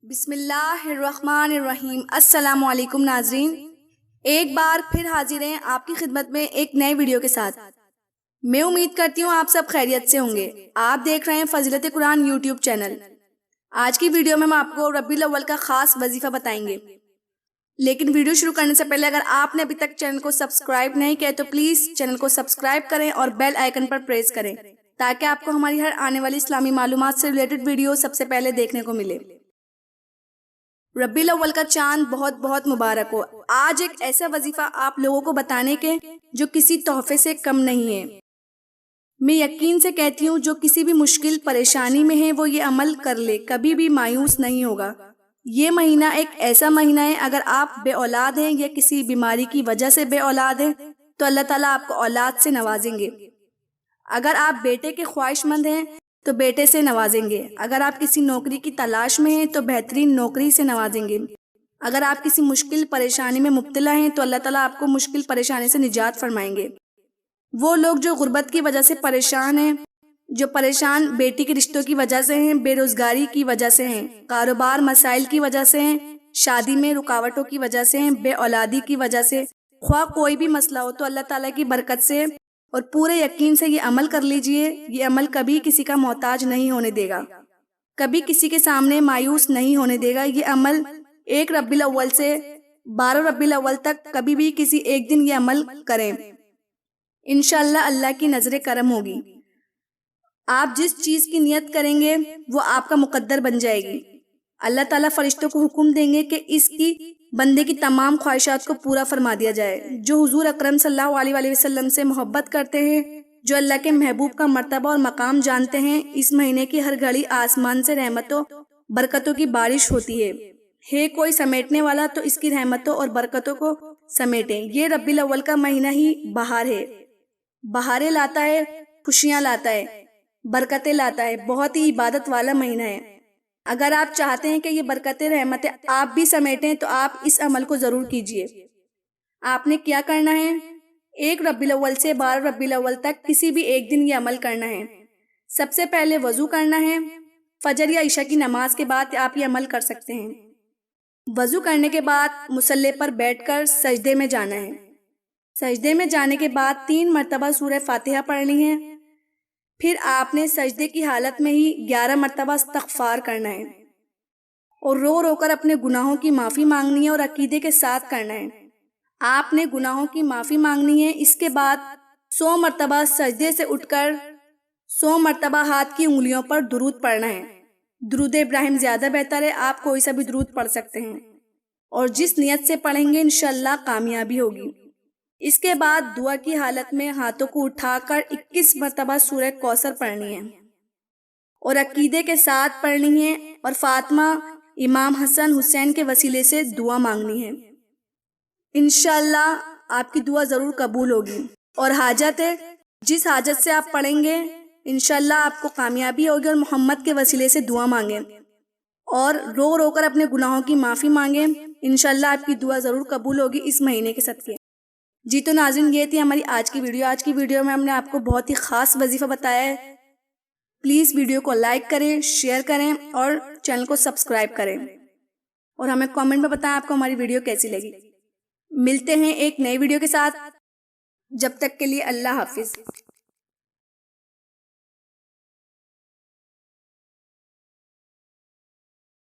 بسم اللہ الرحمن الرحیم۔ السلام علیکم ناظرین، ایک بار پھر حاضر ہیں آپ کی خدمت میں ایک نئے ویڈیو کے ساتھ۔ میں امید کرتی ہوں آپ سب خیریت سے ہوں گے۔ آپ دیکھ رہے ہیں فضیلت قرآن یوٹیوب چینل۔ آج کی ویڈیو میں ہم آپ کو ربیع الاول کا خاص وظیفہ بتائیں گے، لیکن ویڈیو شروع کرنے سے پہلے اگر آپ نے ابھی تک چینل کو سبسکرائب نہیں کیا تو پلیز چینل کو سبسکرائب کریں اور بیل آئیکن پر پریس کریں تاکہ آپ کو ہماری ہر آنے والی اسلامی معلومات سے ریلیٹڈ ویڈیو سب سے پہلے دیکھنے کو ملے۔ ربیع الاول کا چاند بہت بہت مبارک ہو۔ آج ایک ایسا وظیفہ آپ لوگوں کو بتانے کے جو کسی تحفے سے کم نہیں ہے۔ میں یقین سے کہتی ہوں جو کسی بھی مشکل پریشانی میں ہے وہ یہ عمل کر لے، کبھی بھی مایوس نہیں ہوگا۔ یہ مہینہ ایک ایسا مہینہ ہے، اگر آپ بے اولاد ہیں یا کسی بیماری کی وجہ سے بے اولاد ہیں تو اللہ تعالیٰ آپ کو اولاد سے نوازیں گے۔ اگر آپ بیٹے کے خواہش مند ہیں تو بیٹے سے نوازیں گے۔ اگر آپ کسی نوکری کی تلاش میں ہیں تو بہترین نوکری سے نوازیں گے۔ اگر آپ کسی مشکل پریشانی میں مبتلا ہیں تو اللہ تعالیٰ آپ کو مشکل پریشانی سے نجات فرمائیں گے۔ وہ لوگ جو غربت کی وجہ سے پریشان ہیں، جو پریشان بیٹی کے رشتوں کی وجہ سے ہیں، بے روزگاری کی وجہ سے ہیں، کاروبار مسائل کی وجہ سے ہیں، شادی میں رکاوٹوں کی وجہ سے ہیں، بے اولادی کی وجہ سے، خواہ کوئی بھی مسئلہ ہو تو اللہ تعالیٰ کی برکت سے اور پورے یقین سے یہ عمل کر لیجئے۔ یہ عمل کبھی کسی کا محتاج نہیں ہونے دے گا، کبھی کسی کے سامنے مایوس نہیں ہونے دے گا۔ یہ عمل 1 ربیع الاول سے 12 ربیع الاول تک کبھی بھی کسی ایک دن یہ عمل کریں، انشاءاللہ اللہ کی نظر کرم ہوگی۔ آپ جس چیز کی نیت کریں گے وہ آپ کا مقدر بن جائے گی۔ اللہ تعالیٰ فرشتوں کو حکم دیں گے کہ اس کی بندے کی تمام خواہشات کو پورا فرما دیا جائے۔ جو حضور اکرم صلی اللہ علیہ وآلہ وسلم سے محبت کرتے ہیں، جو اللہ کے محبوب کا مرتبہ اور مقام جانتے ہیں، اس مہینے کی ہر گھڑی آسمان سے رحمتوں برکتوں کی بارش ہوتی ہے کوئی سمیٹنے والا تو اس کی رحمتوں اور برکتوں کو سمیٹیں۔ یہ ربیع الاول کا مہینہ ہی بہار ہے، بہاریں لاتا ہے، خوشیاں لاتا ہے، برکتیں لاتا ہے، بہت ہی عبادت والا مہینہ ہے۔ اگر آپ چاہتے ہیں کہ یہ برکتیں رحمتیں آپ بھی سمیٹیں تو آپ اس عمل کو ضرور کیجئے۔ آپ نے کیا کرنا ہے؟ 1 ربیع الاول سے 12 ربیع الاول تک کسی بھی ایک دن یہ عمل کرنا ہے۔ سب سے پہلے وضو کرنا ہے۔ فجر یا عشاء کی نماز کے بعد آپ یہ عمل کر سکتے ہیں۔ وضو کرنے کے بعد مصلی پر بیٹھ کر سجدے میں جانا ہے۔ سجدے میں جانے کے بعد 3 مرتبہ سورہ فاتحہ پڑھنی ہے۔ پھر آپ نے سجدے کی حالت میں ہی 11 مرتبہ استغفار کرنا ہے اور رو رو کر اپنے گناہوں کی معافی مانگنی ہے اور عقیدے کے ساتھ کرنا ہے۔ آپ نے گناہوں کی معافی مانگنی ہے۔ اس کے بعد 100 مرتبہ سجدے سے اٹھ کر 100 مرتبہ ہاتھ کی انگلیوں پر درود پڑھنا ہے۔ درود ابراہیم زیادہ بہتر ہے، آپ کوئی سا بھی درود پڑھ سکتے ہیں، اور جس نیت سے پڑھیں گے انشاءاللہ کامیابی ہوگی۔ اس کے بعد دعا کی حالت میں ہاتھوں کو اٹھا کر 21 مرتبہ سورہ کوثر پڑھنی ہے اور عقیدے کے ساتھ پڑھنی ہے، اور فاطمہ امام حسن حسین کے وسیلے سے دعا مانگنی ہے۔ انشاءاللہ آپ کی دعا ضرور قبول ہوگی، اور حاجت ہے جس حاجت سے آپ پڑھیں گے انشاءاللہ آپ کو کامیابی ہوگی، اور محمد کے وسیلے سے دعا مانگیں اور رو رو کر اپنے گناہوں کی معافی مانگیں، انشاءاللہ آپ کی دعا ضرور قبول ہوگی اس مہینے کے صدقے۔ جی تو ناظرین، یہ تھی ہماری آج کی ویڈیو۔ آج کی ویڈیو میں ہم نے آپ کو بہت ہی خاص وظیفہ بتایا ہے۔ پلیز ویڈیو کو لائک کریں، شیئر کریں اور چینل کو سبسکرائب کریں، اور ہمیں کامنٹ میں بتائیں آپ کو ہماری ویڈیو کیسی لگی۔ ملتے ہیں ایک نئی ویڈیو کے ساتھ، جب تک کے لیے اللہ حافظ۔